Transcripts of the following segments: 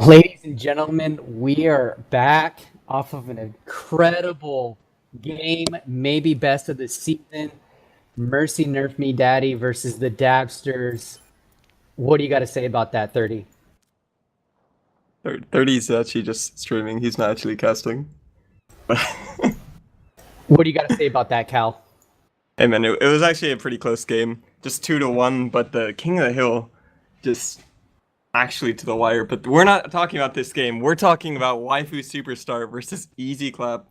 Ladies and gentlemen, we are back off of an incredible game, maybe best of the season. Mercy Nerf Me Daddy versus the Dabsters. What do you got to say about that, 30? 30 is actually just streaming. He's not actually casting. What do you got to say about that, Cal? Hey man, it was actually a pretty close game. Just 2-1, but the King of the Hill just actually to the wire. But we're not talking about this game. We're talking about Waifu Superstar versus Easy Clap.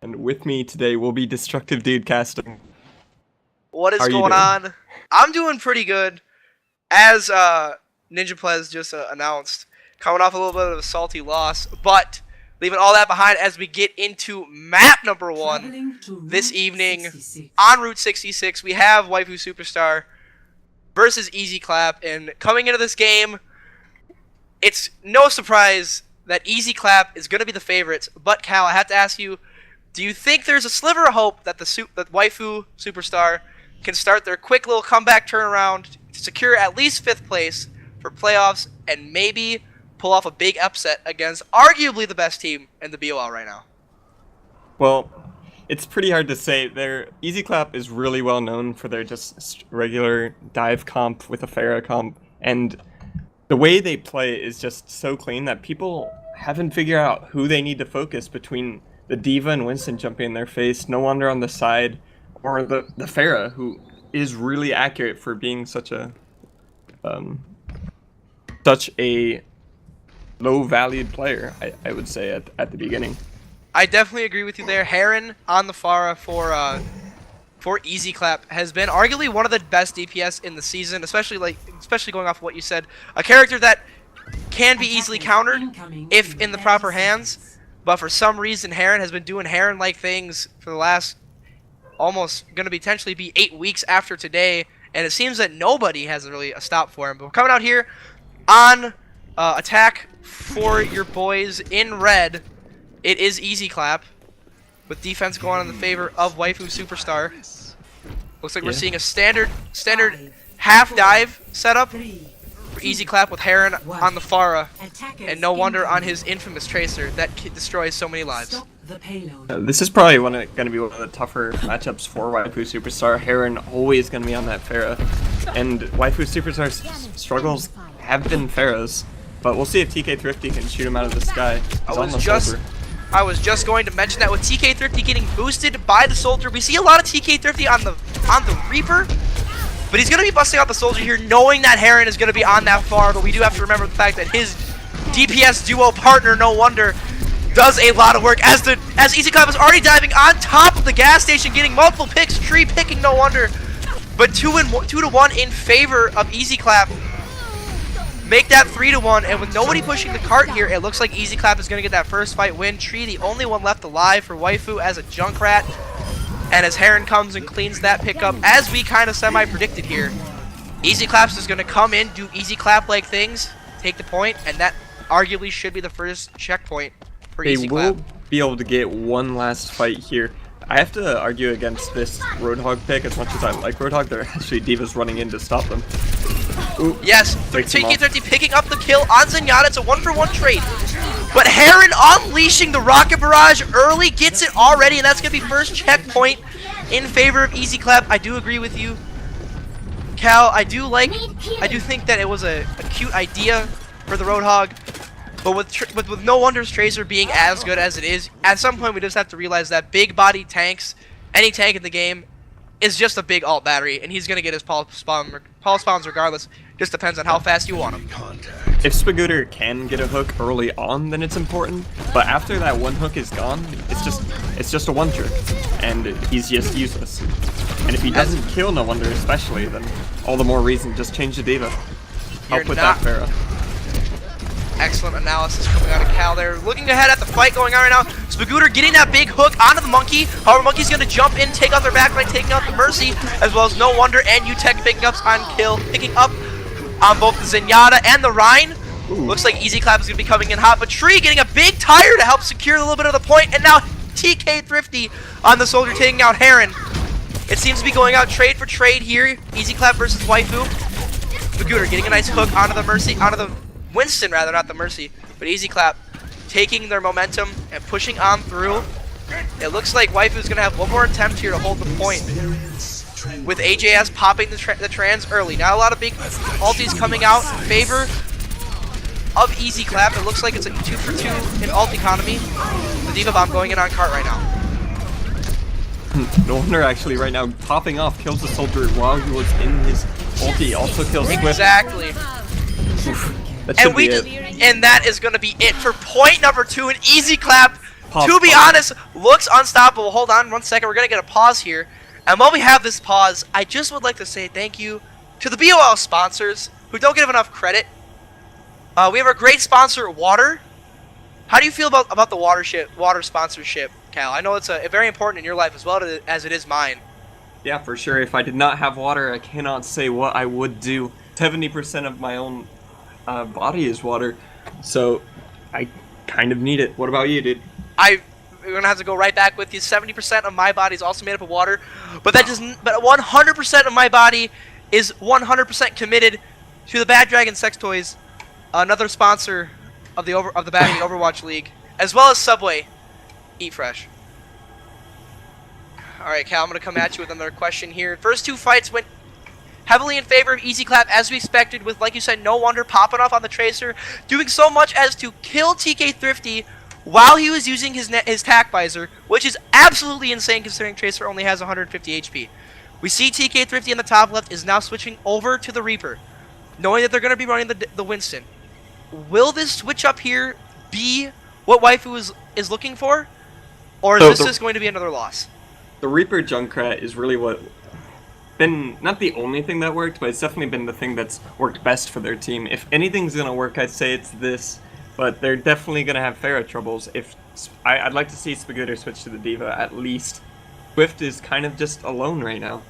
And with me today will be Destructive Dude casting. What is going on? I'm doing pretty good. As Ninja Plez just announced, coming off a little bit of a salty loss, but leaving all that behind as we get into map number 1 this evening on Route 66. We have Waifu Superstar versus Easy Clap, and coming into this game, it's no surprise that Easy Clap is going to be the favorites. But Cal, I have to ask you, do you think there's a sliver of hope that that Waifu Superstar can start their quick little comeback turnaround to secure at least 5th place for playoffs and maybe pull off a big upset against arguably the best team in the BOL right now? Well, it's pretty hard to say. Their Easy Clap is really well known for their just regular dive comp with a Pharah comp, and the way they play is just so clean that people haven't figured out who they need to focus between the Diva and Winston jumping in their face, No Wonder on the side, or the Pharah, who is really accurate for being such a low-valued player, I would say, at the beginning. I definitely agree with you there. Heron on the Pharah for Easy Clap has been arguably one of the best DPS in the season, especially going off of what you said. A character that can be easily countered if in the proper hands, but for some reason Heron has been doing Heron-like things for the last almost going to potentially be 8 weeks after today, and it seems that nobody has really a stop for him. But we're coming out here on attack for your boys in red. It is Easy Clap, with defense going in the favor of Waifu Superstar. Looks like we're seeing a standard half dive setup for Easy Clap with Heron on the Pharah, and No Wonder on his infamous Tracer that destroys so many lives. This is probably going to be one of the tougher matchups for Waifu Superstar. Heron always going to be on that Pharah, and Waifu Superstar's struggles have been Pharah's, but we'll see if TK Thrifty can shoot him out of the sky. I was just going to mention that with TK Thrifty getting boosted by the Soldier, we see a lot of TK Thrifty on the Reaper, but he's going to be busting out the Soldier here, knowing that Heron is going to be on that far. But we do have to remember the fact that his DPS duo partner, No Wonder, does a lot of work as Easy Clap is already diving on top of the gas station, getting multiple picks, tree picking No Wonder, but 2-1 in favor of Easy Clap. Make that 3-1, and with nobody pushing the cart here, it looks like Easy Clap is going to get that first fight win. Tree, the only one left alive for Waifu as a Junkrat, and as Heron comes and cleans that pickup, as we kind of semi-predicted here, Easy Claps is going to come in, do Easy Clap-like things, take the point, and that arguably should be the first checkpoint for Easy Clap. They will be able to get one last fight here. I have to argue against this Roadhog pick. As much as I like Roadhog, there are actually Divas running in to stop them. Ooh, yes, TK30 picking up the kill on Zenyatta. It's a 1-for-1 trade. But Heron unleashing the Rocket Barrage early, gets it already, and that's going to be first checkpoint in favor of Easy Clap. I do agree with you, Cal. I do think that it was a cute idea for the Roadhog. But with No Wonder's Tracer being as good as it is, at some point we just have to realize that big body tanks, any tank in the game, is just a big alt battery, and he's going to get his pulse spawns regardless. Just depends on how fast you want him. If Spagooter can get a hook early on, then it's important. But after that one hook is gone, it's just a one trick, and he's just useless. And if he doesn't kill No Wonder especially, then all the more reason just change the Diva. Help with that Pharah. Excellent analysis coming out of Cal there. Looking ahead at the fight going on right now. Spagooter getting that big hook onto the Monkey. However, Monkey's going to jump in, take out their backline, taking out the Mercy, as well as No Wonder and UTech picking up on kill, picking up on both the Zenyatta and the Rhine. Looks like Easy Clap is going to be coming in hot, but Tree getting a big tire to help secure a little bit of the point, and now TK Thrifty on the Soldier taking out Heron. It seems to be going out trade for trade here. Easy Clap versus Waifu. Spagooter getting a nice hook onto the Mercy, onto the Winston rather, not the Mercy, but Easy Clap taking their momentum and pushing on through. It looks like Waifu's gonna have one more attempt here to hold the point, with AJS popping the trans early. Not a lot of big ultis coming out in favor of Easy Clap. It looks like it's a 2 for 2 in ult economy. The Diva Bomb going in on cart right now. No wonder actually right now popping off kills the soldier while he was in his ulti. Also kills Swift. Exactly. That should be it. And that is going to be it for point number 2. An Easy Clap, to be Pause. honest, looks unstoppable. Hold on 1 second. We're going to get a pause here. And while we have this pause, I just would like to say thank you to the BOL sponsors who don't give enough credit. We have our great sponsor, Water. How do you feel about the water sponsorship, Cal? I know it's very important in your life as well as it is mine. Yeah, for sure. If I did not have water, I cannot say what I would do. 70% of my own body is water, so I kind of need it. What about you, dude? We're gonna have to go right back with you. 70% of my body is also made up of water, but that doesn't. But 100% of my body is 100% committed to the Bad Dragon Sex Toys, another sponsor of the Bad Overwatch League, as well as Subway. Eat fresh. All right, Cal, I'm gonna come at you with another question here. First 2 fights went heavily in favor of Easy Clap, as we expected, with, like you said, No Wonder popping off on the Tracer, doing so much as to kill TK Thrifty while he was using his tack visor, which is absolutely insane considering Tracer only has 150 HP. We see TK Thrifty in the top left is now switching over to the Reaper, knowing that they're going to be running the Winston. Will this switch up here be what Waifu is looking for? Or is this just going to be another loss? The Reaper Junkrat is really what been not the only thing that worked, but it's definitely been the thing that's worked best for their team. If anything's gonna work, I'd say it's this, but they're definitely gonna have Pharah troubles. If I'd like to see Spagooter switch to the Diva at least. Swift is kind of just alone right now.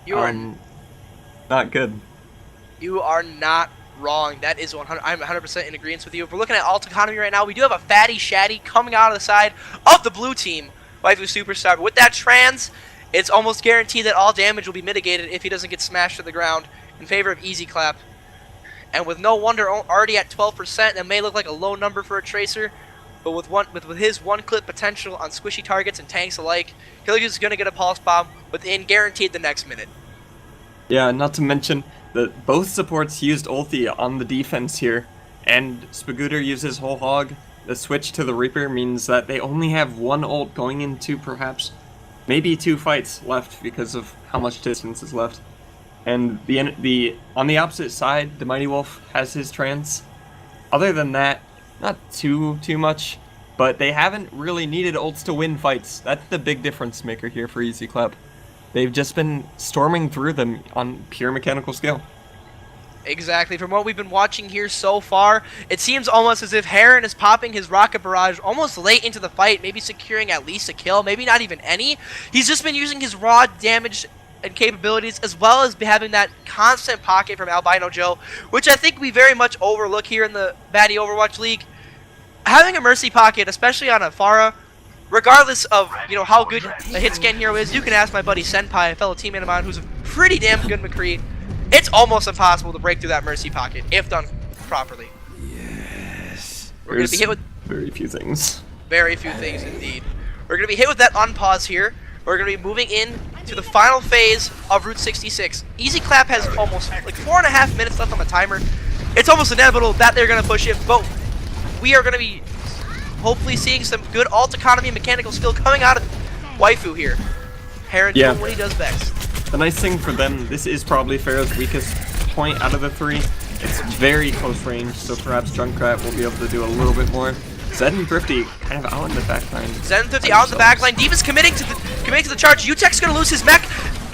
You are not good. You are not wrong. That is 100. I'm 100% in agreement with you. If we're looking at alt economy right now, we do have a fatty Shaddy coming out of the side of the blue team, Waifu Superstar. But with that trans, it's almost guaranteed that all damage will be mitigated if he doesn't get smashed to the ground in favor of Easy Clap. And with No Wonder already at 12%, that may look like a low number for a Tracer, but with his one-clip potential on squishy targets and tanks alike, Hilliard's going to get a Pulse Bomb within guaranteed the next minute. Yeah, not to mention that both supports used ulti on the defense here, and Spagooter uses Whole Hog. The switch to the Reaper means that they only have one ult going into perhaps maybe 2 fights left because of how much distance is left. And on the opposite side, the Mighty Wolf has his trance. Other than that, not too much, but they haven't really needed ults to win fights. That's the big difference maker here for Easy Clap. They've just been storming through them on pure mechanical skill. Exactly. From what we've been watching here so far, it seems almost as if Heron is popping his rocket barrage almost late into the fight, maybe securing at least a kill, maybe not even any. He's just been using his raw damage and capabilities, as well as having that constant pocket from Albino Joe, which I think we very much overlook here in the Baddie Overwatch League. Having a Mercy pocket, especially on a Pharah, regardless of how good a hit scan hero is, you can ask my buddy Senpai, a fellow teammate of mine, who's a pretty damn good McCree. It's almost impossible to break through that Mercy pocket if done properly. Yes. We're going to be hit with very few things. Very few things indeed. We're going to be hit with that unpause here. We're going to be moving in to the final phase of Route 66. Easy Clap has almost like 4.5 minutes left on the timer. It's almost inevitable that they're going to push it, but we are going to be hopefully seeing some good alt economy and mechanical skill coming out of Waifu here. Heron doing what he does best. The nice thing for them, this is probably Pharah's weakest point out of the 3. It's very close range, so perhaps Junkrat will be able to do a little bit more. Zed and Thrifty kind of out in the backline. Zed and Thrifty out in the backline. Diva's committing to the charge. Utek's gonna lose his mech,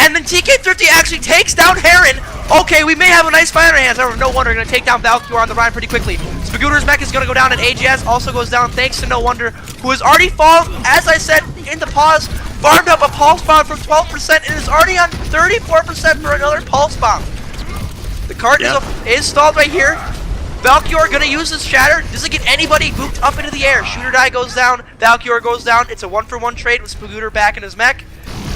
and then TK Thrifty actually takes down Heron. Okay, we may have a nice fight on our hands. However, No Wonder gonna take down Valkyrie on the Rhine pretty quickly. Spagooter's mech is gonna go down, and AJS also goes down thanks to No Wonder, who has already fallen, as I said in the pause, farmed up a Pulse Bomb from 12% and is already on 34% for another Pulse Bomb. The cart is stalled right here. Valkyrie gonna use this shatter. Doesn't get anybody booped up into the air. Shooter die goes down. Valkyrie goes down. It's a 1-for-1 trade with Spagooter back in his mech.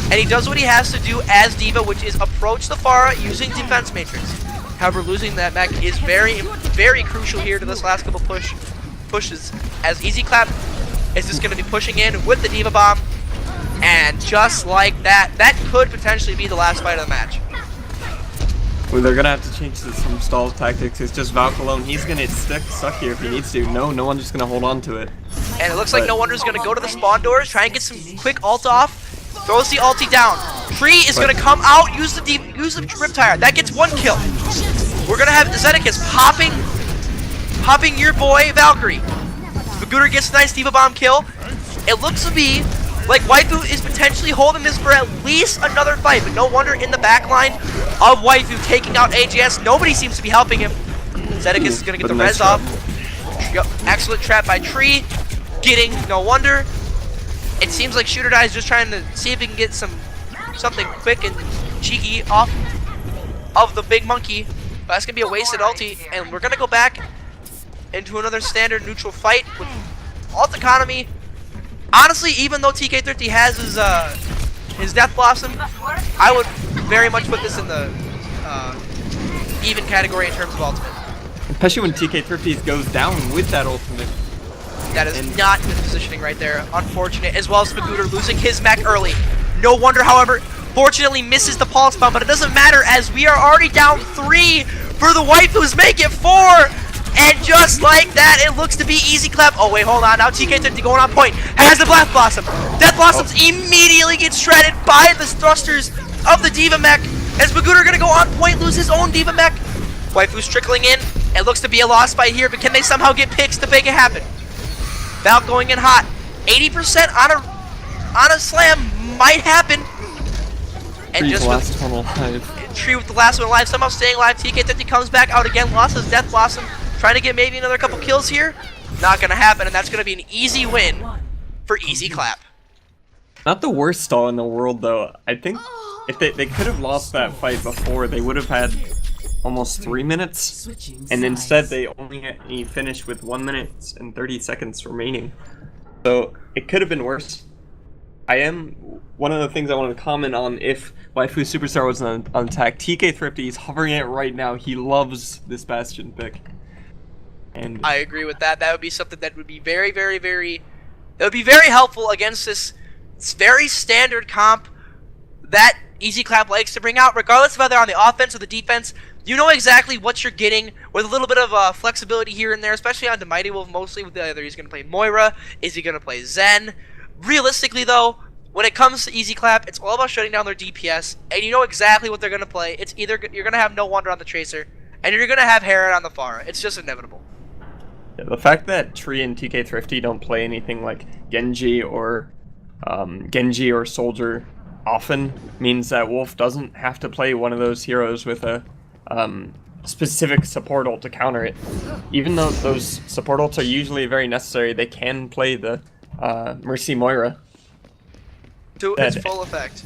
And he does what he has to do as Diva, which is approach the Pharah using Defense Matrix. However, losing that mech is very, very crucial here to this last couple pushes, as Easy Clap is just going to be pushing in with the Diva Bomb, and just like that, that could potentially be the last fight of the match. Well, they're gonna have to change to some stall tactics. It's just Valk alone. He's gonna stuck here if he needs to. No one's just gonna hold on to it. And it looks like No Wonder's gonna go to the spawn doors, try and get some quick ult off. Throws the ulti down. Tree is gonna come out, use the Riptire. That gets 1 kill. We're gonna have Zedekus popping your boy Valkyrie. Magooter gets a nice Diva Bomb kill. It looks to be like Waifu is potentially holding this for at least another fight, but No Wonder in the back line of Waifu taking out AJS. Nobody seems to be helping him. Zedekus is gonna get the res off. Excellent trap by Tree, getting No Wonder. It seems like Shooter Die is just trying to see if he can get something quick and cheeky off of the big monkey. But that's gonna be a wasted ulti, and we're gonna go back into another standard neutral fight with ult economy. Honestly, even though TK30 has his Death Blossom, I would very much put this in the even category in terms of ultimate. Especially when TK30 goes down with that ultimate. That is not good positioning right there. Unfortunate, as well as Magooter losing his mech early. No Wonder, however, fortunately misses the pulse bomb, but it doesn't matter as we are already down 3 for the Waifus. Make it 4! And just like that, it looks to be Easy Clap. Oh wait, hold on. Now TK30 going on point. Has the Death Blossom. Death Blossoms immediately get shredded by the thrusters of the Diva mech. As Magooter gonna go on point, lose his own Diva mech. Waifu's trickling in. It looks to be a lost fight here, but can they somehow get picks to make it happen? Valk going in hot. 80% on a slam might happen. And Tree's just last one alive. Tree with the last one alive, somehow staying alive. TK30 comes back out again, lost his Death Blossom. Trying to get maybe another couple kills here. Not gonna happen, and that's gonna be an easy win for Easy Clap. Not the worst stall in the world, though. I think if they could have lost that fight before, they would have had almost 3 minutes, and instead they only finished with 1 minute and 30 seconds remaining. So it could have been worse. One of the things I wanted to comment on, if Waifu Superstar was on attack, TK30 is hovering it right now. He loves this Bastion pick. And I agree with that. That would be something that would be very, very, very... That would be very helpful against this very standard comp that Easy Clap likes to bring out, regardless of whether on the offense or the defense. You know exactly what you're getting with a little bit of flexibility here and there, especially on the Mighty Wolf, mostly with either he's going to play Moira, is he going to play Zen. Realistically, though, when it comes to Easy Clap, it's all about shutting down their DPS, and you know exactly what they're going to play. It's either you're going to have No Wonder on the Tracer, and you're going to have Heron on the Pharah. It's just inevitable. yeah, the fact that Tree and TK30 don't play anything like Genji or Soldier often means that Wolf doesn't have to play one of those heroes with a specific support ult to counter it. Even though those support ults are usually very necessary, they can play the Mercy Moira. To its full effect.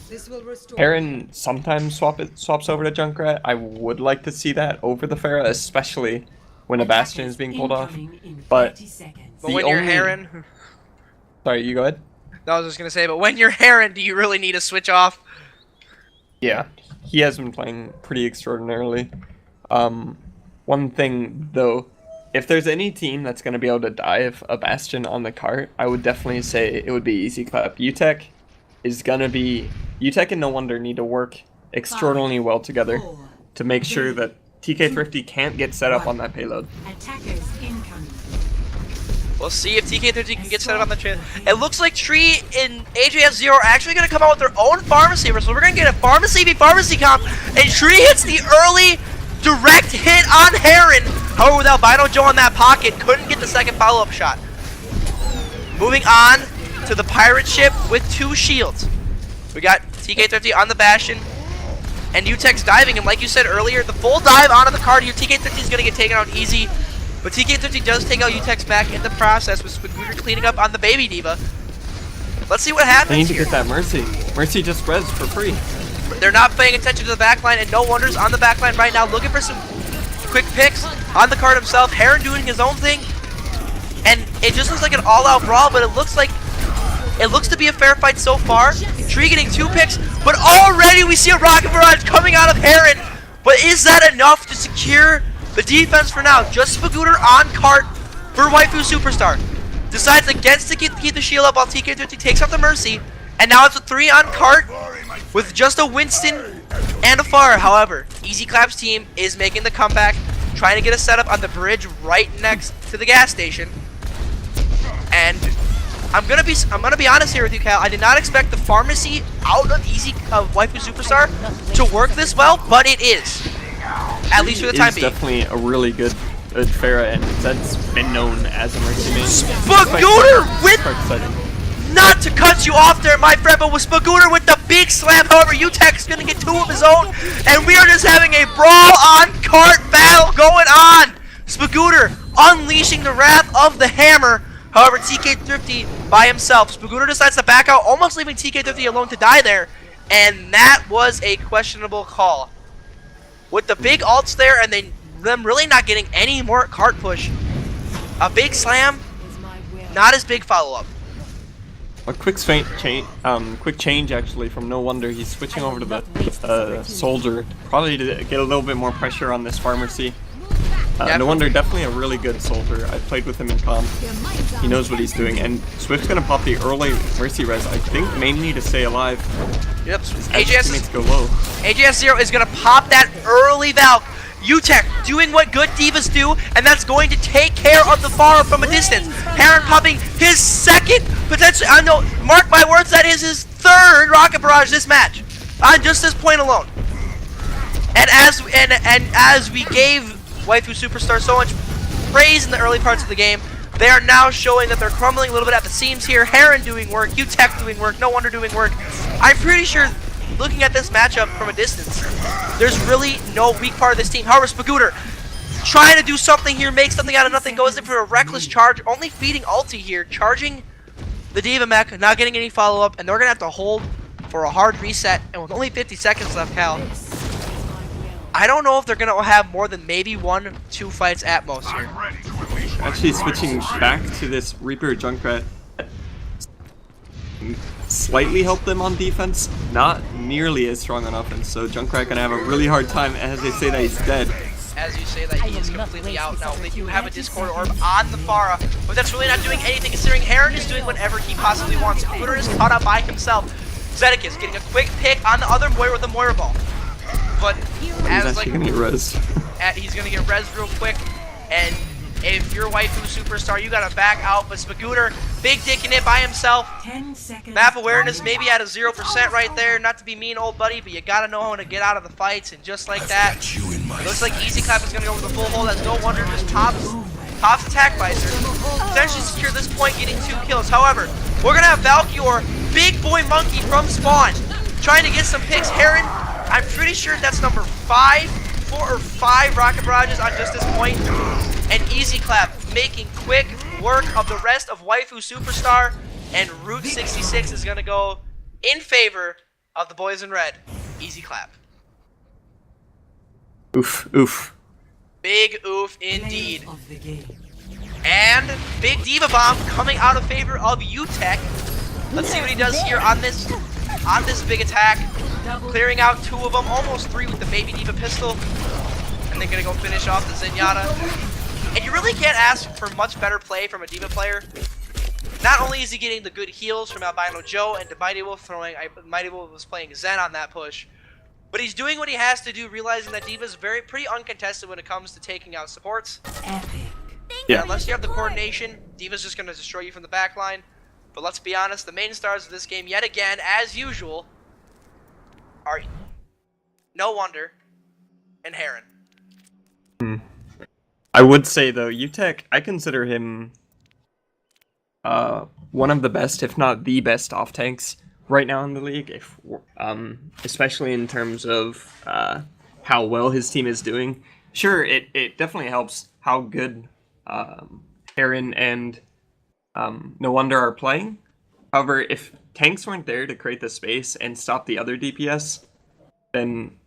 Heron sometimes swaps over to Junkrat. I would like to see that over the Pharah, especially when a Bastion is being pulled off. But when you're Heron... Sorry, you go ahead. No, I was just going to say, but when you're Heron, do you really need to switch off? Yeah, he has been playing pretty extraordinarily. One thing, though, if there's any team that's going to be able to dive a Bastion on the cart, I would definitely say it would be Easy Clap. UTech is going to be... UTech and No Wonder need to work extraordinarily well together to make sure that TK30 can't get set up on that payload. Attackers incoming. We'll see if TK30 can get set up on the trail. It looks like Tree and AJS0 are actually going to come out with their own Pharmacy, so we're going to get a Pharmacy v Pharmacy comp, and Tree hits the early direct hit on Heron. However, with Albino Joe on that pocket, couldn't get the second follow-up shot. Moving on to the pirate ship with 2 shields. We got TK30 on the Bastion, and UTech's diving, and like you said earlier, the full dive onto the card here, TK30 is going to get taken out easy. But TK30 does take out UTech's back in the process, with Magooter cleaning up on the Baby Diva. Let's see what happens They need to here. get that Mercy. Mercy just res for free. They're not paying attention to the backline, and No Wonder's on the backline right now, looking for some quick picks on the card himself. Heron doing his own thing, and it just looks like an all-out brawl, but it looks to be a fair fight so far. Tree getting 2 picks, but already we see a rocket barrage coming out of Heron. But is that enough to secure the defense for now? Just Spagooter on cart for Waifu Superstar. Decides against to keep the shield up while TK50 takes out the Mercy. And now it's a 3 on cart with just a Winston and a Pharah. However, Easy Clap's team is making the comeback, trying to get a setup on the bridge right next to the gas station. And I'm gonna be honest here with you, Cal. I did not expect the pharmacy out of Waifu Superstar to work this well, but it is. At least for the time being. It's definitely a really good Pharah, and that's been known as a Mercy main. Spagooter with... Not to cut you off there, my friend, but with Spagooter with the big slam. However, UTEC's gonna get 2 of his own, and we are just having a brawl on cart battle going on. Spagooter unleashing the wrath of the hammer. However, TK50 by himself. Spagooter decides to back out, almost leaving TK50 alone to die there, and that was a questionable call. With the big ults there, and them really not getting any more cart push. A big slam, not as big follow-up. A quick change actually from No Wonder. He's switching over to the Soldier, probably to get a little bit more pressure on this Pharmacy. No Wonder, definitely a really good soldier. I played with him in comp. He knows what he's doing, and Swift's gonna pop the early Mercy res, I think mainly to stay alive. Yep, AJS go low. AJS0 is gonna pop that early Valk. UTEC doing what good divas do, and that's going to take care of the Pharah from a distance. Heron popping his second, potentially, I know, mark my words, that is his 3rd Rocket Barrage this match. On just this point alone. And as we gave Waifu Superstar so much praise in the early parts of the game, they are now showing that they're crumbling a little bit at the seams here. Heron doing work, UTEC doing work, No Wonder doing work. I'm pretty sure, looking at this matchup from a distance, there's really no weak part of this team. However, Spagooter trying to do something here, make something out of nothing, goes in for a reckless charge, only feeding ulti here, charging the Diva mech, not getting any follow-up, and they're going to have to hold for a hard reset, and with only 50 seconds left, Cal, I don't know if they're going to have more than maybe 1-2 fights at most here. Actually switching back to this Reaper Junkrat slightly helped them on defense, not nearly as strong on offense, so Junkrat gonna have a really hard time as they say that he's dead. As you say that he is completely out now. They do have a Discord Orb on the Pharah, but that's really not doing anything considering Heron is doing whatever he possibly wants. Spagooter is caught up by himself. Zedek is getting a quick pick on the other Moira with a Moira ball. But as like gonna get res. He's gonna get res real quick, and if you're Waifu Superstar, you gotta back out. But Spagooter, big dicking it by himself. 10 seconds. Map awareness maybe at a 0% right there. Not to be mean, old buddy, but you gotta know how to get out of the fights. And just like that, it looks like Easy Clap is gonna go with the full hold. As No Wonder just pops attack visor. Potentially secure this point, getting 2 kills. However, we're gonna have Valkyr, big boy monkey from spawn, trying to get some picks. Heron, I'm pretty sure that's number 4 or 5 rocket barrages on just this point. And Easy Clap making quick work of the rest of Waifu Superstar, and Route 66 is gonna go in favor of the boys in red. Easy Clap. Oof, oof. Big oof indeed. And big Diva Bomb coming out of favor of UTEC. Let's see what he does here on this big attack. Clearing out 2 of them, almost 3 with the Baby Diva pistol. And they're gonna go finish off the Zenyatta. And you really can't ask for much better play from a Diva player. Not only is he getting the good heals from Albino Joe and Mighty Wolf Mighty Wolf was playing Zen on that push, but he's doing what he has to do, realizing that Diva's pretty uncontested when it comes to taking out supports. Epic. Yeah. Unless you have the coordination, Diva's just going to destroy you from the back line. But let's be honest, the main stars of this game, yet again, as usual, are No Wonder and Heron. I would say though, UTEC, I consider him one of the best, if not the best, off tanks right now in the league. If especially in terms of how well his team is doing. Sure, it definitely helps how good Heron and No Wonder are playing. However, if tanks weren't there to create the space and stop the other DPS, then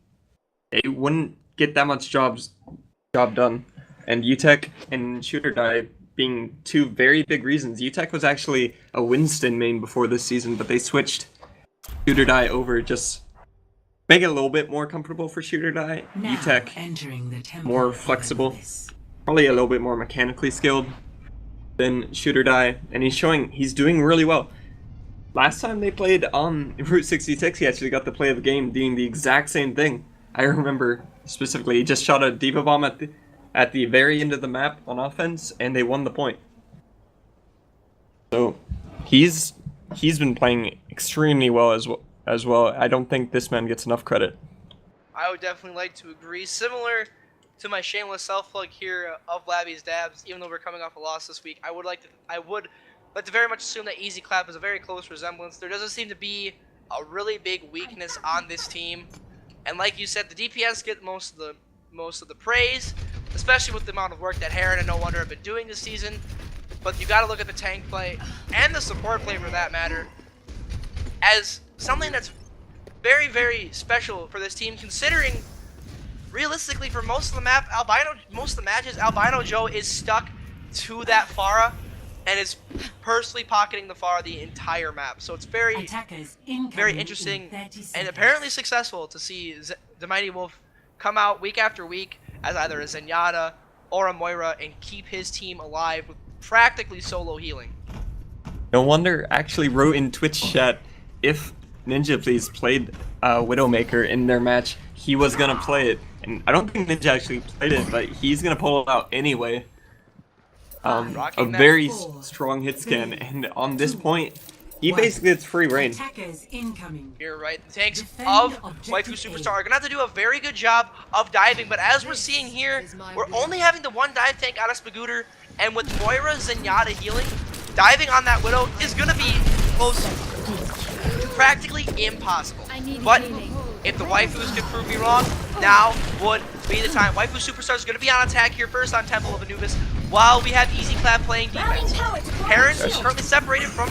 it wouldn't get that much job done. And UTEC and Shooter Die being 2 very big reasons. UTEC was actually a Winston main before this season, but they switched Shooter Die over just make it a little bit more comfortable for Shooter Die. UTech, entering the temple more of flexible, Olympus. probably a little bit more mechanically skilled than Shooter Die, and he's doing really well. Last time they played on Route 66, he actually got the play of the game, doing the exact same thing. I remember specifically, he just shot a Diva Bomb at the very end of the map on offense, and they won the point. So he's been playing extremely well as well. I don't think this man gets enough credit. I would definitely like to agree. Similar to my shameless self-plug here of Labby's Dabs, even though we're coming off a loss this week, I would like to very much assume that Easy Clap is a very close resemblance. There doesn't seem to be a really big weakness on this team. And like you said, the DPS get most of the praise, especially with the amount of work that Heron and No Wonder have been doing this season. But you got to look at the tank play and the support play for that matter as something that's very, very special for this team, considering realistically for most of the matches, Albino Joe is stuck to that Pharah and is personally pocketing the Pharah the entire map. So it's very interesting and apparently successful to see the Mighty Wolf come out week after week as either a Zenyatta or a Moira and keep his team alive with practically solo healing. No Wonder actually wrote in Twitch chat if Ninja Please played Widowmaker in their match, he was gonna play it. And I don't think Ninja actually played it, but he's gonna pull it out anyway. A very strong hit scan, and on this point, he basically gets free reign. You're right. The tanks of Waifu Superstar are gonna have to do a very good job of diving, but as we're seeing here, we're only having the one dive tank out of Spagooter, and with Moira Zenyatta healing, diving on that Widow is gonna be close to practically impossible. But if the Waifus could prove me wrong, now would be the time. Waifu Superstar is gonna be on attack here first on Temple of Anubis, while we have Easy Clap playing defense. Heron is currently separated from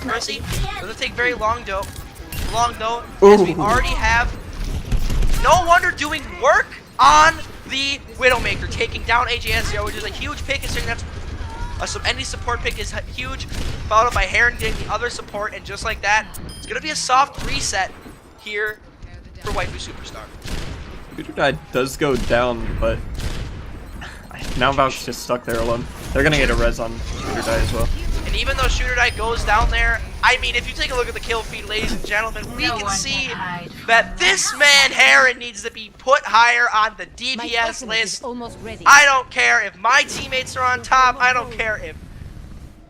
Mercy. Doesn't take very long though, as we already have No Wonder doing work on the Widowmaker, taking down AJS0, which is a huge pick, considering that's any support pick is huge, followed up by Heron getting the other support, and just like that, it's gonna be a soft reset here for Waifu Superstar. Shooter Die does go down, but now Valk's just stuck there alone. They're gonna get a res on Shooter Die as well. And even though Shooter Die goes down there, I mean, if you take a look at the kill feed, ladies and gentlemen, we can see that this man Heron needs to be put higher on the DPS list. I don't care if my teammates are on top. I don't care if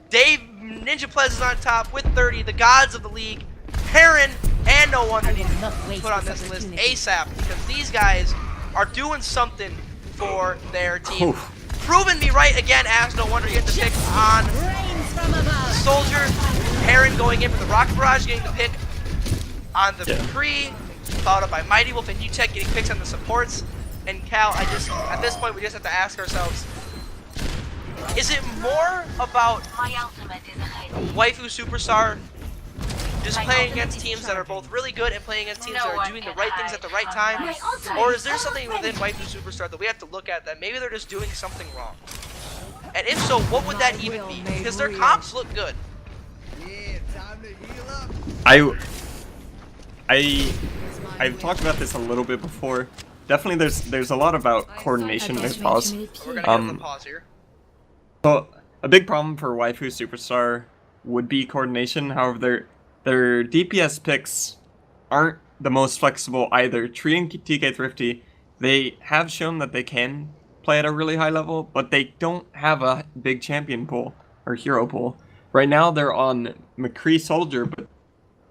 Dave Ninja Plez is on top with 30. The gods of the league, Heron and No Wonder need to be put on this list ASAP, because these guys are doing something for their team. Oof. Proving me right again, as No Wonder gets the pick on Soldier. Heron going in for the Rocket Barrage, getting the pick on the McCree, followed up by Mighty Wolf and UTech getting picks on the supports. And Cal, at this point, we just have to ask ourselves, is it more about Waifu Superstar just playing against teams that are both really good and playing against teams that are doing the right things at the right time? Or is there something within Waifu Superstar that we have to look at that maybe they're just doing something wrong? And if so, what would that even be? Because their comps look good. I've talked about this a little bit before. Definitely there's a lot about coordination. There's pause. We're gonna get the pause here. So a big problem for Waifu Superstar would be coordination. However, their DPS picks aren't the most flexible either. Tree and TK Thrifty, they have shown that they can play at a really high level, but they don't have a big champion pool or hero pool. Right now they're on McCree Soldier, but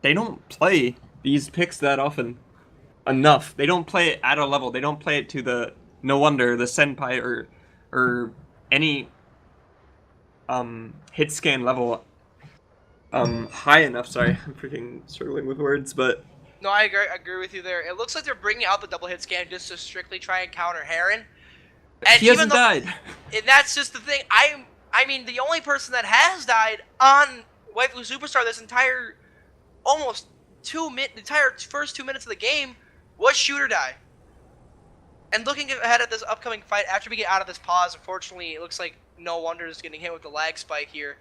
they don't play these picks that often enough. They don't play it at a level. They don't play it to the No Wonder, the Senpai, or any hit scan level high enough. Sorry, I'm freaking struggling with words, but no, I agree with you there. It looks like they're bringing out the double hit scan just to strictly try and counter Heron. And he hasn't died. And that's just the thing. I mean, the only person that has died on Waifu Superstar this entire first 2 minutes of the game was Shooter Die. And looking ahead at this upcoming fight, after we get out of this pause, unfortunately, it looks like No Wonder is getting hit with the lag spike here.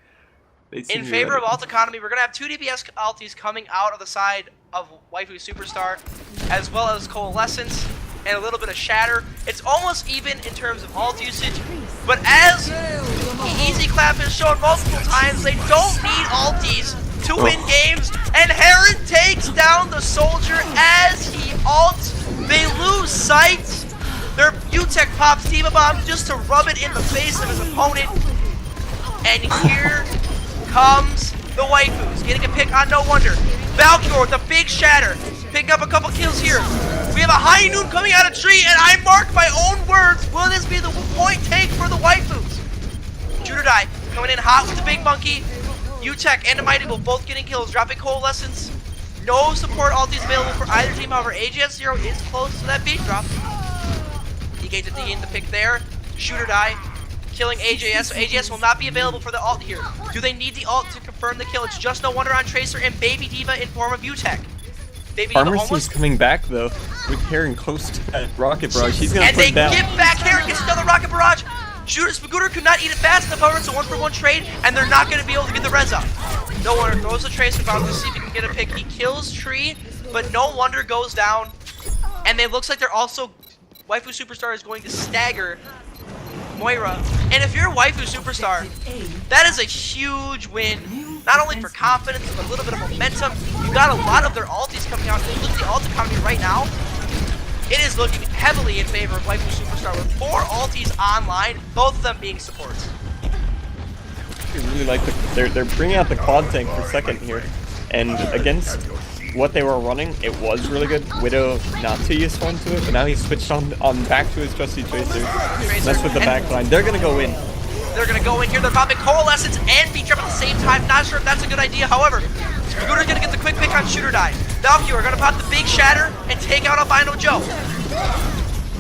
They seem In to be favor of ready. alt economy, we're gonna have 2 DPS alties coming out of the side of Waifu Superstar, as well as Coalescence and a little bit of Shatter. It's almost even in terms of alt usage, but as Easy Clap has shown multiple times, they don't need alties to win games, and Heron takes down the soldier as he ults. They lose sight. Their UTech pops Diva Bomb just to rub it in the face of his opponent, and here comes the Waifus, getting a pick on No Wonder. Valkyr with a big shatter, picking up a couple kills here. We have a High Noon coming out of tree, and I marked my own words. Will this be the point take for the Waifus? Shooter Die coming in hot with the big monkey. UTech and the Mighty Bull both getting kills, dropping Coalescence. No support alties available for either team, however, AGS0 is close to that beat drop. DK to D in the pick there. Shooter Die killing AJS, so AJS will not be available for the ult here. Do they need the ult to confirm the kill? It's just No Wonder on Tracer and Baby Diva in form of UTech. Baby Diva Armor seems almost... coming back though, with Heron close to that rocket barrage. He's gonna And put they it down. get back Heron, gets another rocket barrage. Shooter Spagooter could not eat it fast enough, however, it's a 1-for-1 trade, and they're not going to be able to get the res up. No Wonder throws the Tracer Bomb to see if he can get a pick. He kills Tree, but No Wonder goes down, and it looks like they're also... Waifu Superstar is going to stagger Moira. And if you're Waifu Superstar, that is a huge win. Not only for confidence, but a little bit of momentum. You got a lot of their alties coming out. If you look at the alt economy right now, it is looking heavily in favor of Waifu Superstar with 4 alties online, both of them being supports. I really like they're bringing out the quad tank for second here, and against what they were running, it was really good. Widow not too useful into it, but now he's switched on back to his trusty Tracer. Mess with the backline. They're gonna go in. They're gonna go in here. They're popping Coalescence and Beat Trap at the same time. Not sure if that's a good idea. However, Spagooter's gonna get the quick pick on Shooter Die. Valkyr are gonna pop the big shatter and take out Albino Joe.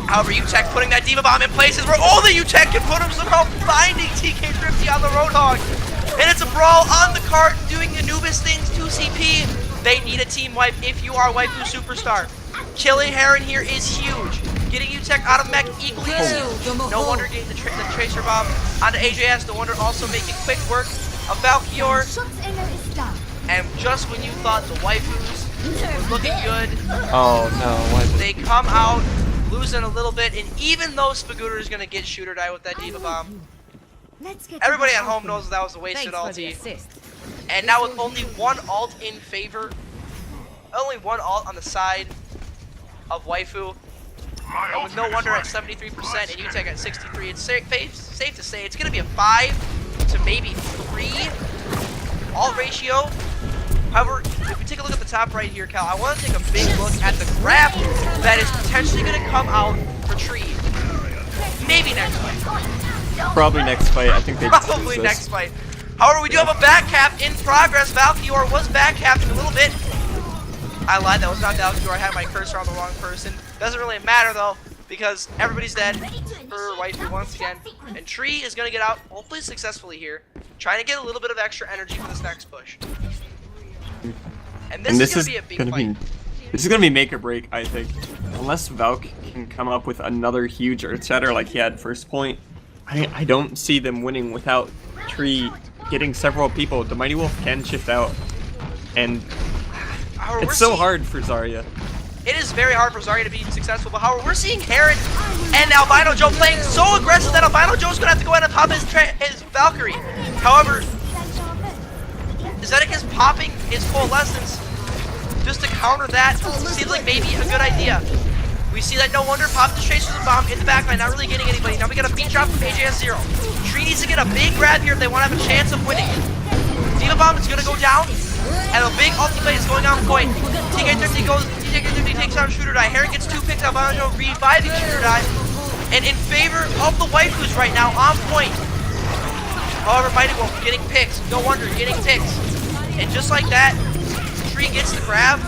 However, UTech putting that Diva Bomb in places where only UTech can put him, somehow finding TK Thrifty on the Roadhog. And it's a brawl on the cart, doing Anubis things, 2 CP. They need a team wipe if you are Waifu Superstar. Killing Heron here is huge. Getting UTech out of mech equally is huge. No Wonder getting the Tracer Bomb onto AJS. No Wonder also making quick work of Valkyr. And just when you thought the Waifus was looking good, Oh no! Why is it? they come out losing a little bit. And even though Spagooter is going to get Shooter Die with that Diva Bomb, everybody at home knows that was a wasted ulti. And now with only 1 ult in favor, only 1 ult on the side of Waifu, and with No Wonder at 73% and UTech at 63%, it's safe to say it's going to be a 5 to maybe 3 ult ratio. However, if we take a look at the top right here, Cal, I want to take a big look at the graph that is potentially going to come out for Tree. Maybe next fight. Probably next fight. I think they Probably next fight. However, we do have a back cap in progress. Valkyr was back capped a little bit. I lied, that was not Valkyr. I had my cursor on the wrong person. Doesn't really matter though, because everybody's dead for Waifu once again. And Tree is going to get out, hopefully successfully here, trying to get a little bit of extra energy for this next push. And this is going to be a big fight. This is gonna be make or break, I think. Unless Valk can come up with another huge Earth Shatter like he had first point, I don't see them winning without Tree getting several people. The Mighty Wolf can shift out, and However, it's so hard for Zarya. It is very hard for Zarya to be successful, but however, we're seeing Heron and Albino Joe playing so aggressive that Albino Joe's gonna have to go ahead and pop his Valkyrie. However, Zedek is popping his Coalescence just to counter that. Seems like maybe a good idea. We see that No Wonder popped the Tracer Bomb in the backline, not really getting anybody. Now we got a beat drop from AJS0. Tree needs to get a big grab here if they want to have a chance of winning. Diva Bomb is gonna go down, and a big ultimate is going on point. TK30 goes, TK30 takes out Shooter Die. Heron gets 2 picks out, Albino Joe reviving Shooter Die. And in favor of the Waifus right now, on point. However, Mighty Wolf getting picks, No Wonder getting picks. And just like that, Tree gets the grab.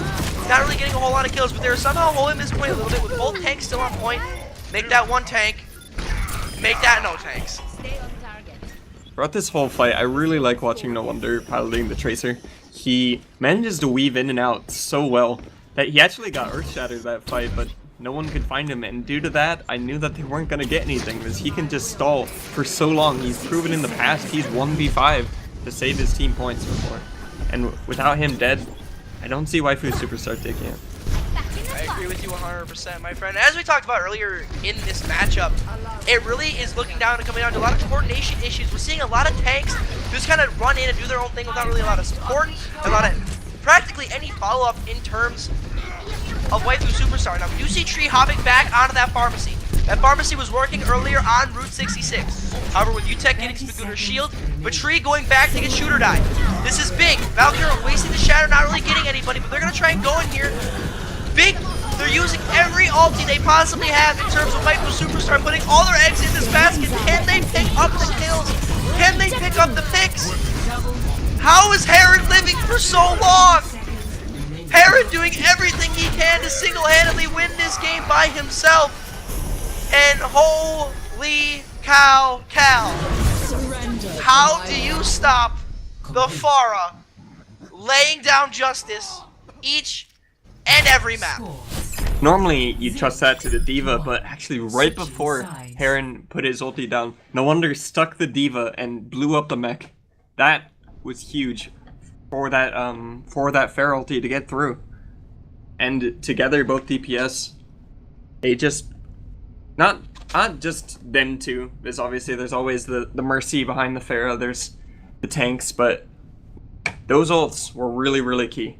Not really getting a whole lot of kills, but they're somehow holding this point a little bit with both tanks still on point. Make that 1 tank. Make that no tanks. Throughout this whole fight, I really like watching No Wonder piloting the Tracer. He manages to weave in and out so well that he actually got Earth Shattered that fight, but no one could find him, and due to that, I knew that they weren't going to get anything, because he can just stall for so long. He's proven in the past he's 1v5 to save his team points before. And without him dead, I don't see Waifu Superstar taking it. I agree with you 100%, my friend. As we talked about earlier in this matchup, it really is looking down and coming down to a lot of coordination issues. We're seeing a lot of tanks just kind of run in and do their own thing without really a lot of support, a lot of practically any follow-up in terms of Waifu Superstar. Now, we do see Tree hopping back onto that pharmacy. That pharmacy was working earlier on Route 66. However, with UTech getting Spagooter's shield, but Tree going back to get Shooter die. This is big. Valkyrie wasting the Shatter, not really getting anybody, but they're going to try and go in here. Big, they're using every ulti they possibly have in terms of Waifu Superstar, putting all their eggs in this basket. Can they pick up the kills? Can they pick up the picks? How is Heron living for so long? Heron doing everything he can to single-handedly win this game by himself. And holy cow, how do you stop the Pharah laying down justice each and every map? Normally, you trust that to the D.Va, but actually right before Heron put his ulti down, No Wonder stuck the D.Va and blew up the mech. That was huge for that Pharah ulti to get through. And together, both DPS, they just not just them two. There's always the Mercy behind the Pharah. There's the tanks, but those ults were really key.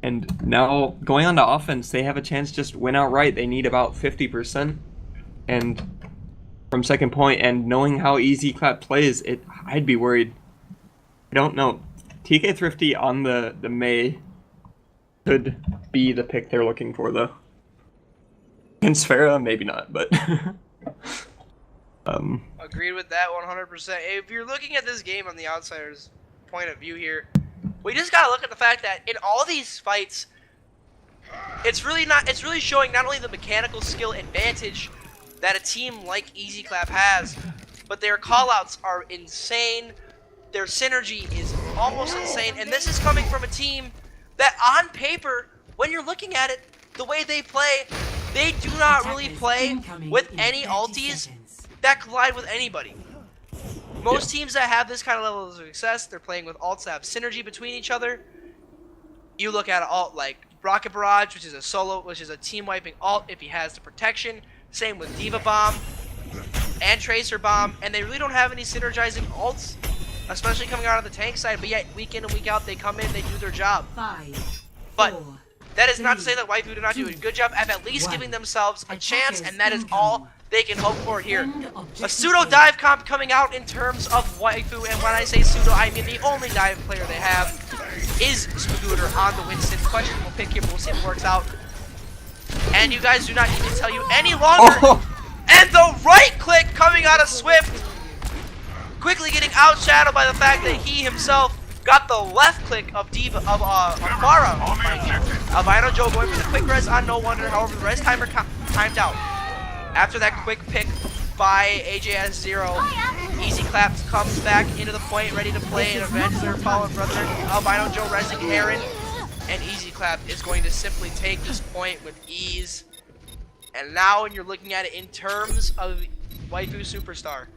And now, going on to offense, they have a chance to just win outright. They need about 50%. And from second point, and knowing how Easy Clap plays, I'd be worried. I don't know. TK Thrifty on the Mei could be the pick they're looking for, though. Against Pharah, maybe not, but... Agreed with that 100%. If you're looking at this game on the outsider's point of view here, we just gotta look at the fact that in all these fights, it's really showing not only the mechanical skill advantage that a team like Easy Clap has, but their callouts are insane. Their synergy is almost insane, and this is coming from a team that on paper, when you're looking at it, the way they play, they do not really play with any ultis that collide with anybody. Most teams that have this kind of level of success, they're playing with ults that have synergy between each other. You look at an ult like Rocket Barrage, which is a solo, which is a team wiping ult if he has the protection. Same with Diva Bomb and Tracer Bomb, and they really don't have any synergizing ults, especially coming out of the tank side, but yet week in and week out they come in, they do their job. But that is not to say that Waifu did not do a good job at least giving themselves a chance, and that is all they can hope for here. A pseudo dive comp coming out in terms of Waifu, and when I say pseudo, I mean the only dive player they have is Spagooter on the Winston. Questionable pick here, but we'll see if it works out. And you guys do not need to tell you any longer. And the right click coming out of Swift, quickly getting outshadowed by the fact that he himself got the left click of Pharah. Albino Joe going for the quick res on No Wonder, however the res timer timed out. After that quick pick by AJS0, Easy Claps comes back into the point, ready to play and avenge their fallen brother. Albino Joe resing Heron, and Easy Clap is going to simply take this point with ease. And now when you're looking at it in terms of Waifu Superstar,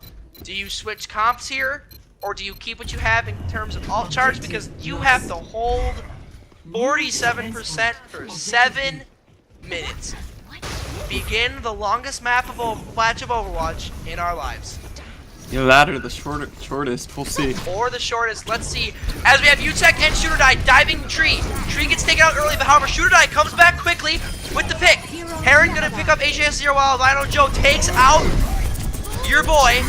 do you switch comps here, or do you keep what you have in terms of alt charge? Because you have to hold 47% for 7 minutes. Begin the longest map of patch of Overwatch in our lives. Either that or the shortest, we'll see. Or the shortest, let's see. As we have UTech and Shooter Die diving Tree. Tree gets taken out early, but however, Shooter Die comes back quickly with the pick. Heron gonna pick up AJS0 while Lionel Joe takes out your boy,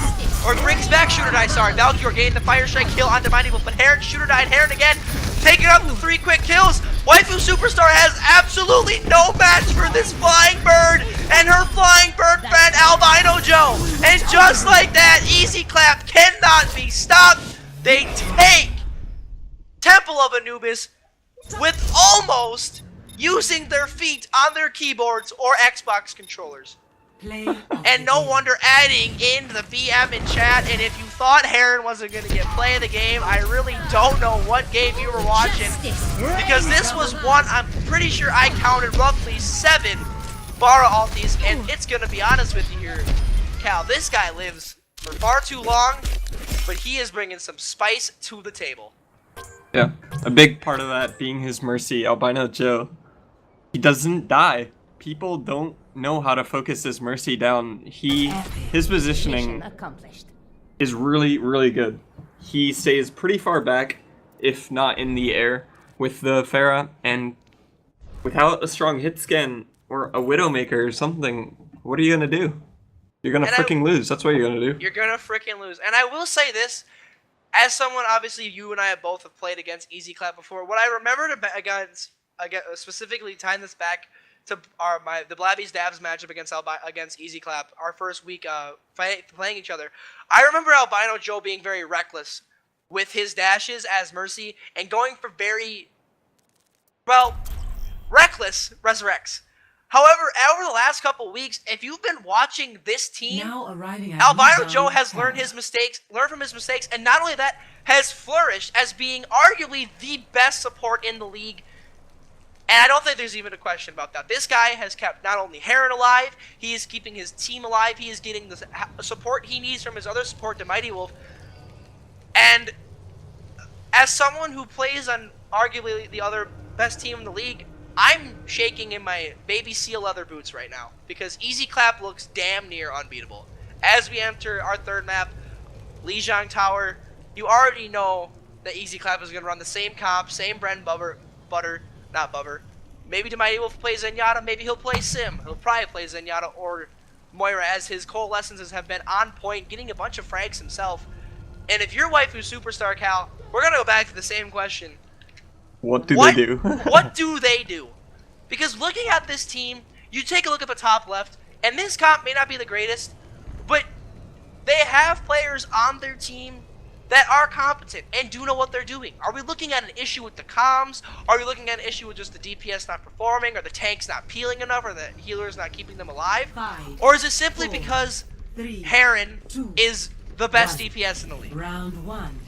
or brings back Shooter Die, sorry. Valkyrie getting the Fire Strike kill on Divine Evil, but Heron, Shooter Die, and Heron again, taking out the 3 quick kills. Waifu Superstar has absolutely no match for this Flying Bird and her Flying Bird friend Albino Joe. And just like that, Easy Clap cannot be stopped. They take Temple of Anubis with almost using their feet on their keyboards or Xbox controllers. And No Wonder adding in the VM in chat. And if you thought Heron wasn't going to get play of the game, I really don't know what game you were watching, because this was one, I'm pretty sure I counted roughly 7 Pharah ultis, and it's going to be honest with you here, Cal, this guy lives for far too long, but he is bringing some spice to the table. Yeah, a big part of that being his Mercy, Albino Joe. He doesn't die. People don't know how to focus his Mercy down. His positioning is really, really good. He stays pretty far back, if not in the air, with the Pharah, and without a strong hit scan or a Widowmaker or something, what are you gonna do? You're gonna freaking lose. That's what you're gonna do. You're gonna freaking lose. And I will say this, as someone, obviously, you and I have both have played against Easy Clap before. What I remember against specifically tying this back to the Blabby's Dabs matchup against Easy Clap, our first week playing each other. I remember Albino Joe being very reckless with his dashes as Mercy and going for very, well, reckless resurrects. However, over the last couple weeks, if you've been watching this team, Albino Joe has learned from his mistakes, and not only that, has flourished as being arguably the best support in the league. And I don't think there's even a question about that. This guy has kept not only Heron alive, he is keeping his team alive, he is getting the support he needs from his other support, the Mighty Wolf. And as someone who plays on arguably the other best team in the league, I'm shaking in my baby seal leather boots right now because Easy Clap looks damn near unbeatable. As we enter our third map, Lijiang Tower, you already know that Easy Clap is going to run the same comp, same bread and butter, not Bubber. Maybe the Mighty Wolf plays Zenyatta, maybe he'll play Sim. He'll probably play Zenyatta or Moira, as his coalescences have been on point, getting a bunch of frags himself. And if you're Waifu Superstar, Cal, we're going to go back to the same question. What do they do? What do they do? Because looking at this team, you take a look at the top left, and this comp may not be the greatest, but they have players on their team that are competent and do know what they're doing. Are we looking at an issue with the comms? Are we looking at an issue with just the DPS not performing, or the tanks not peeling enough, or the healers not keeping them alive? Or is it simply because Heron is the best DPS in the league? Round one.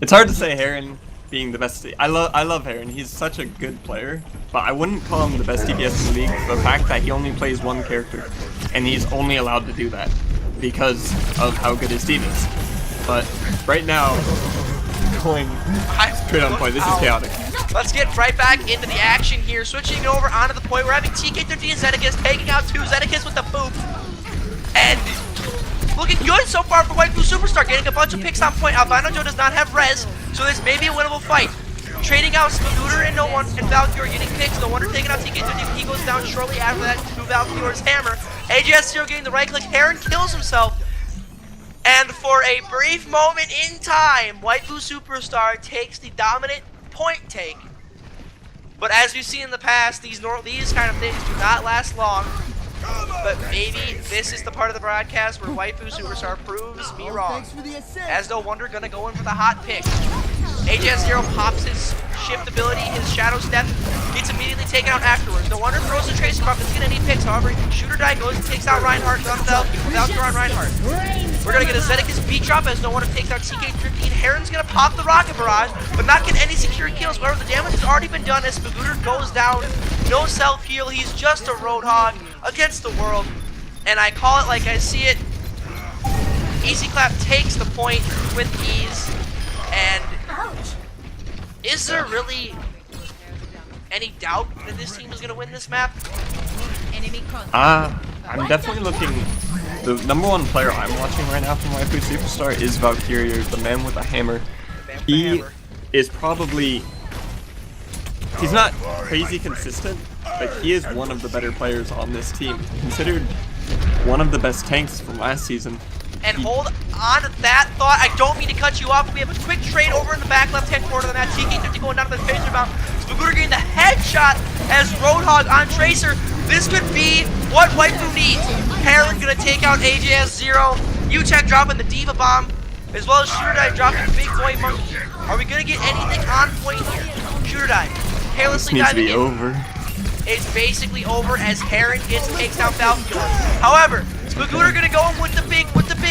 It's hard to say Heron being the best. I love Heron. He's such a good player, but I wouldn't call him the best DPS in the league for the fact that he only plays one character, and he's only allowed to do that because of how good his team is. But right now, going straight on point. This is chaotic. Let's get right back into the action here. Switching over onto the point. We're having TK13 and Zedekis taking out two. Zedekis with the boop. And looking good so far for Waifu Superstar. Getting a bunch of picks on point. Albino Joe does not have res, so this may be a winnable fight. Trading out Smagooter and Valkyrie getting picks. No wonder taking out TK13. He goes down shortly after that to Valkyrie's hammer. AJS0 getting the right click. Heron kills himself. And for a brief moment in time, Waifu Superstar takes the dominant point take. But as we've seen in the past, these kind of things do not last long. But maybe this is the part of the broadcast where Waifu Superstar proves me wrong. As no wonder, gonna go in for the hot pick. AJS0 pops his shift ability, his shadow step, gets immediately taken out afterwards. No wonder throws the tracer buff, it's gonna need picks. However, Shooter Die goes and takes out Reinhardt without on Reinhardt. We're gonna get a Zedekis beat drop as no wonder takes out TK13. Heron's gonna pop the rocket barrage, but not get any secure kills. However, the damage has already been done as Smagooter goes down. No self heal, he's just a Roadhog against the world. And I call it like I see it. Easy Clap takes the point with ease. And is there really any doubt that this team is going to win this map? I'm definitely looking. The number one player I'm watching right now from Waifu Superstar is Valkyrie, the man with a hammer. He is probably. He's not crazy consistent, but he is one of the better players on this team. Considered one of the best tanks from last season. And hold on to that thought. I don't mean to cut you off. We have a quick trade over in the back left-hand corner of the map. TK50 going down to the Tracer mount. Smagooter getting the headshot as Roadhog on Tracer. This could be what Waifu needs. Heron gonna take out AJS0. UTech dropping the Diva Bomb, as well as Shooter Die dropping Big Boy Monkey. Are we gonna get anything on point here? Shooter Die carelessly diving in. Over. It's basically over as Heron takes down Valkyrie. However, Smagooter gonna go in with the big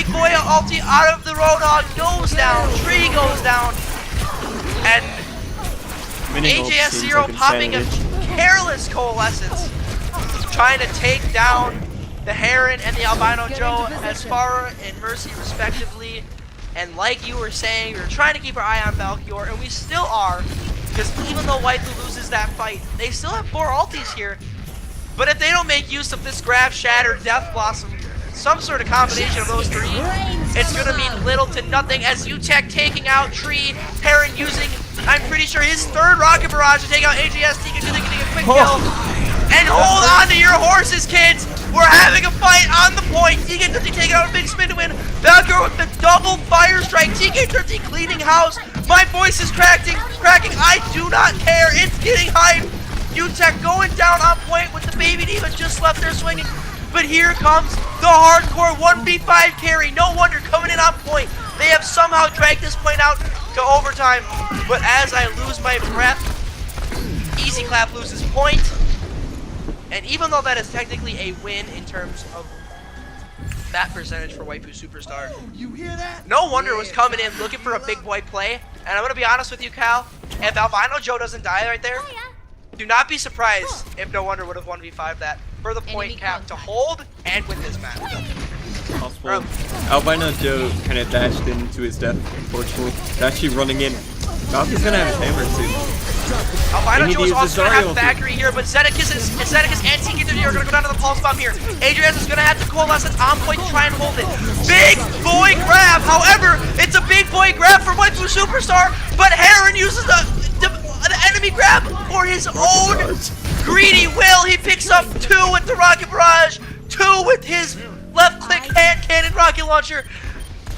boy ulti out of the Roadhog, goes down, tree goes down, and AJS0 popping a careless coalescence, trying to take down the Heron and the Albino Joe as Farah and Mercy respectively. And like you were saying, we were trying to keep our eye on Valkyr, and we still are, because even though Waifu loses that fight, they still have 4 ultis here. But if they don't make use of this Grab, Shatter, Death Blossom, some sort of combination of those 3, it's going to mean little to nothing as UTech taking out Tree, Heron using, I'm pretty sure, his 3rd Rocket Barrage to take out AJS, Tika getting a quick kill. And hold on to your horses, kids! We're having a fight on the point. TK13 taking out a big spin to win. Valkyr with the double fire strike. TK13 cleaning house. My voice is cracking. I do not care. It's getting hype. UTech going down on point with the baby diva just left there swinging. But here comes the hardcore 1v5 carry. No wonder coming in on point. They have somehow dragged this point out to overtime. But as I lose my breath, Easy Clap loses point. And even though that is technically a win in terms of map percentage for Waifu Superstar, No Wonder was coming in looking for a big boy play. And I'm going to be honest with you, Cal, if Albino Joe doesn't die right there, do not be surprised if No Wonder would have 1v5 that for the point cap to hold and win this match. Possible. Albino Joe kind of dashed into his death, unfortunately. Actually running in. Valkyr's gonna have his hammer soon. Albino Joe is also gonna have Thackeray here, but Zedekiss and TK13 are gonna go down to the pulse bomb here. Adrian is gonna have to coalesce it on point to try and hold it. Big boy grab, however, it's a big boy grab for Waifu Superstar, but Heron uses the enemy grab for his own greedy will. He picks up 2 with the Rocket Barrage, 2 with his left click hand cannon rocket launcher,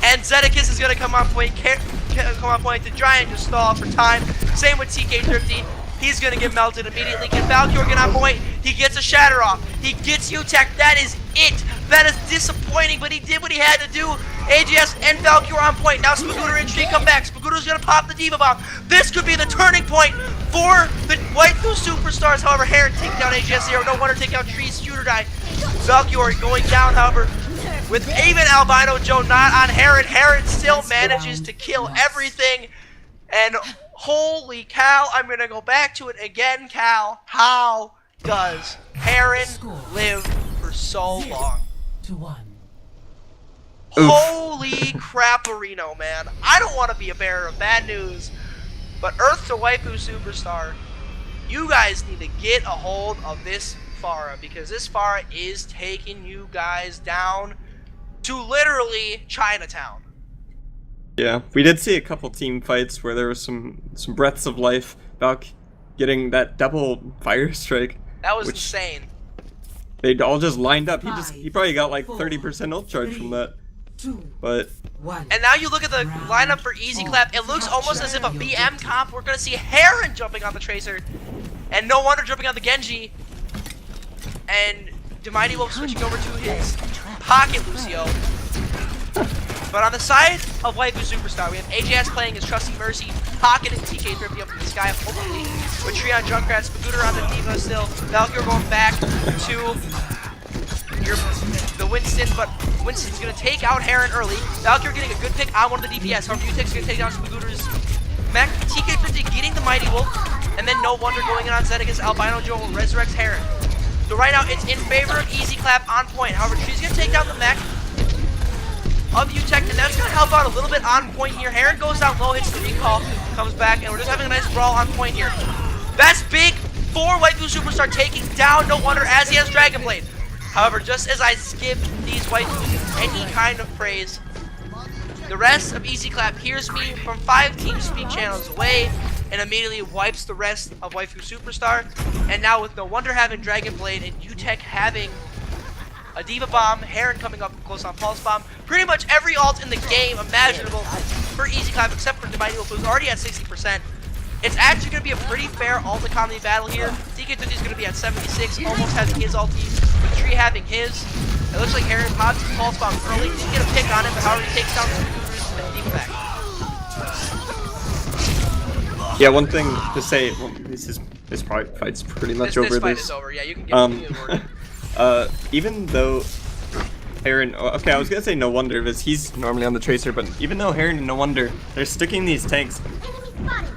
and Zedekiss is gonna come on point. To try and just stall for time. Same with TK13. He's gonna get melted immediately. Can Valkyr get on point? He gets a shatter off. He gets UTech. That is it. That is disappointing, but he did what he had to do. AGS and Valkyr on point. Now Spagooter and Tree come back. Spagooter's gonna pop the Diva Bomb. This could be the turning point for the Waifu Superstars. However, Heron taking down AGS 0. No Wonder taking out Tree's shooter die. Valkyr going down, however, with even Albino Joe not on Heron. Heron still manages to kill everything. And holy cow, I'm going to go back to it again, Cal. How does Heron live for so long? Holy crap-arino, man. I don't want to be a bearer of bad news, but Earth to Waifu Superstar, you guys need to get a hold of this Farah, because this Farah is taking you guys down to literally Chinatown. Yeah, we did see a couple team fights where there was some breaths of life. Valk getting that double fire strike. That was insane. They all just lined up. He probably got like 30% ult charge from that. But and now you look at the lineup for Easy Clap. It looks almost as if a BM comp. We're gonna see Heron jumping on the Tracer, and No Wonder jumping on the Genji, and Demighty Wolf switching over to his Pocket Lucio. But on the side of Waifu Superstar, we have AJS playing his trusty Mercy, Pocket and TK13 up in the sky, hopefully with Tree on Junkrat, Spagooter on the Diva still, Valkyr going back to the Winston, but Winston's going to take out Heron early. Valkyr getting a good pick on one of the DPS, however UTech's going to take down Spagooter's mech, TK13 getting the Mighty Wolf, and then No Wonder going in on Zed against Albino Joe will resurrect Heron. So right now it's in favor of Easy Clap on point, however Tree's going to take down the mech of UTech, and that's going to help out a little bit on point here. Heron goes down low, hits the recall, comes back, and we're just having a nice brawl on point here. That's big for Waifu Superstar taking down No Wonder as he has Dragon Blade. However, just as I skip these Waifus any kind of praise, the rest of Easy Clap hears me from 5 TeamSpeak channels away and immediately wipes the rest of Waifu Superstar. And now with No Wonder having Dragon Blade and UTech having a Diva Bomb, Heron coming up close on Pulse Bomb, pretty much every ult in the game imaginable for Easy Clap except for Demighty Wolf, who's already at 60%. It's actually going to be a pretty fair ult economy battle here. TK13 is going to be at 76, almost having his ulti, with Tree having his. It looks like Heron pops his Pulse Bomb early, didn't get a pick on him, but however he takes down the Scooters and Diva back. yeah, one thing to say, well, this fight's pretty much over. This fight is over, yeah, you can get me even though Heron, okay, I was gonna say No Wonder because he's normally on the Tracer, but even though Heron and No Wonder, they're sticking these tanks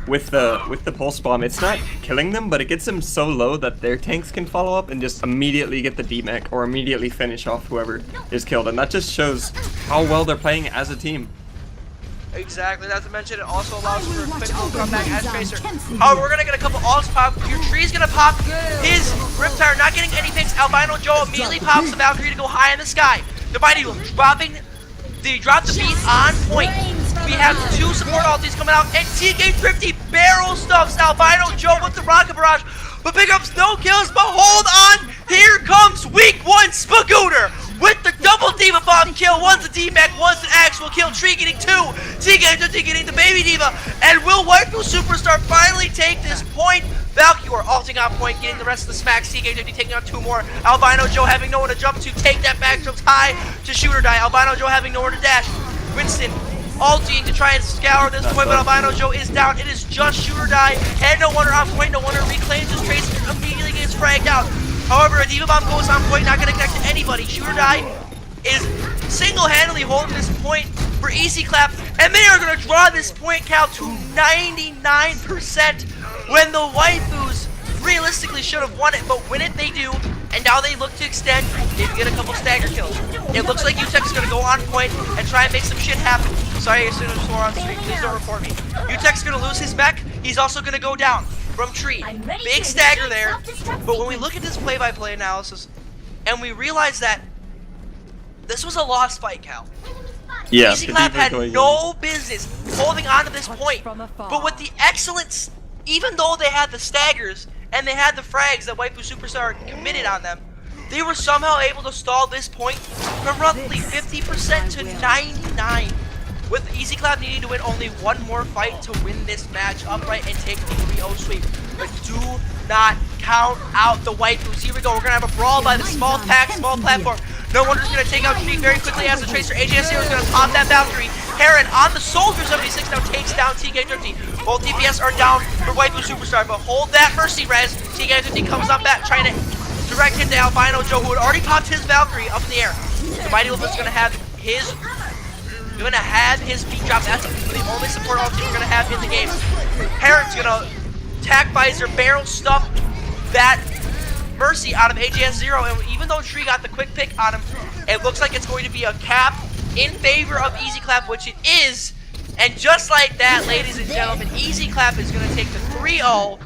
with the pulse bomb, it's not killing them, but it gets them so low that their tanks can follow up and just immediately get the D-mech or immediately finish off whoever is killed. And that just shows how well they're playing as a team. Exactly, not to mention it also allows for a quick little comeback as Tracer. However, we're gonna get a couple ults pop. Your tree's gonna pop his Riptire, not getting any picks. Albino Joe immediately pops the Valkyrie to go high in the sky. The Mighty will drop the beat on point. We have two support ultis coming out, and TK Thrifty barrel stuffs Albino Joe with the Rocket Barrage, but pickups no kills, but hold on! Here comes week 1 Spagooter with the double Diva Bomb kill. One's a D-Mech, one's an actual kill. Tree getting 2, TK Thrifty getting the Baby Diva, and will Waifu Superstar finally take this point? Valkyrie ulting on point, getting the rest of the smacks. TK Thrifty taking on 2 more. Albino Joe having nowhere to jump to, take that back jumps high to shoot or die. Albino Joe having nowhere to dash. Winston ulting to try and scour this point, but Albino Joe is down. It is just shoot or die, and no wonder on point. No wonder reclaims his trace, immediately gets fragged out. However, a Diva Bomb goes on point, not going to connect to anybody. Shoot or die is single-handedly holding this point for Easy Clap, and they are going to draw this point count to 99% when the Waifus realistically should have won it, but win it they do, and now they look to extend, maybe get a couple stagger kills. It looks like UTEC's going to go on point and try and make some shit happen. Sorry, I should have swore on stream, please don't report me. UTEC's going to lose his mech, he's also going to go down from Tree. Big stagger there, but when we look at this play-by-play analysis, and we realize that this was a lost fight, Cal. Yeah, Easy Clap had no business holding on to this point, but with the excellence, even though they had the staggers and they had the frags that Waifu Superstar committed on them, they were somehow able to stall this point from roughly 50% to 99%, with Easy Clap needing to win only one more fight to win this match upright and take the 3-0 sweep. But do not count out the Waifus. Here we go, we're going to have a brawl by the small pack, small platform. No wonder it's going to take out Tree very quickly as the Tracer. AJS0 is going to pop that Valkyrie. Heron on the Soldier 76 now takes down TK50. Both DPS are down for Waifu Superstar, but hold that Mercy Res. TK50 comes up back, trying to direct hit to Albino Joe, who had already popped his Valkyrie up in the air. The Mighty Wolf is going to have his beat drop. That's the only support ulti we're going to have in the game. Heron's going to attack visor, barrel stuff that Mercy out of AJS0, and even though Tree got the quick pick on him, it looks like it's going to be a cap in favor of Easy Clap, which it is. And just like that, ladies and gentlemen, Easy Clap is going to take the 3-0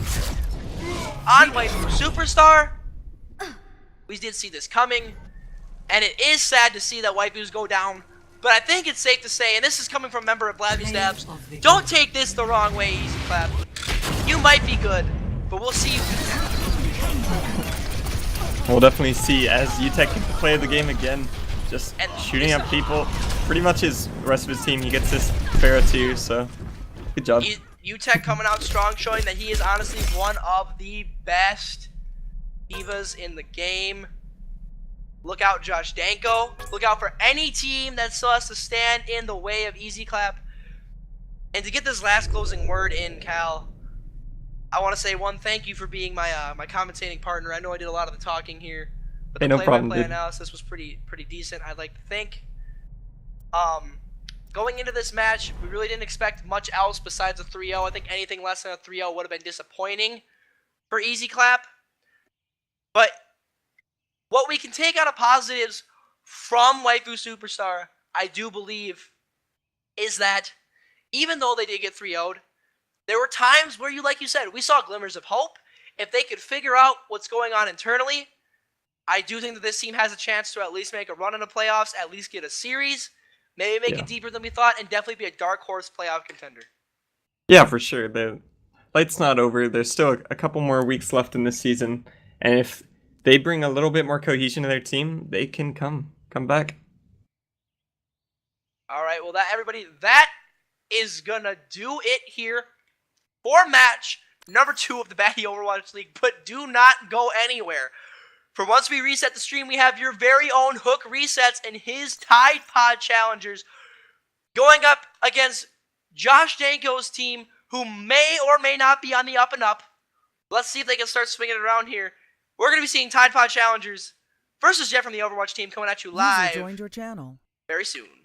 on Waifu Superstar. We did see this coming, and it is sad to see that Waifus go down, but I think it's safe to say, and this is coming from a member of Blabby Stabs, don't take this the wrong way, Easy Clap. You might be good, but we'll see you. We'll definitely see as UTEC can play the game again, just shooting at people. Pretty much the rest of his team, he gets this Pharah too, so good job. UTEC coming out strong, showing that he is honestly one of the best divas in the game. Look out, Josh Danko. Look out for any team that still has to stand in the way of Easy Clap. And to get this last closing word in, Cal, I want to say one, thank you for being my my commentating partner. I know I did a lot of the talking here, but the play-by-play analysis was pretty decent, I'd like to think. Going into this match, we really didn't expect much else besides a 3-0. I think anything less than a 3-0 would have been disappointing for Easy Clap. But what we can take out of positives from Waifu Superstar, I do believe, is that even though they did get 3-0'd, there were times where, like you said, we saw glimmers of hope. If they could figure out what's going on internally, I do think that this team has a chance to at least make a run in the playoffs, at least get a series, maybe make it deeper than we thought, and definitely be a dark horse playoff contender. Yeah, for sure. The light's not over. There's still a couple more weeks left in this season, and if they bring a little bit more cohesion to their team, they can come back. All right, well, everybody, that is gonna do it here for match number 2 of the Batty Overwatch League. But do not go anywhere. For once we reset the stream, we have your very own Hook Resets and his Tide Pod Challengers going up against Josh Danko's team, who may or may not be on the up and up. Let's see if they can start swinging it around here. We're going to be seeing Tide Pod Challengers versus Jeff from the Overwatch team coming at you live User joined your channel very soon.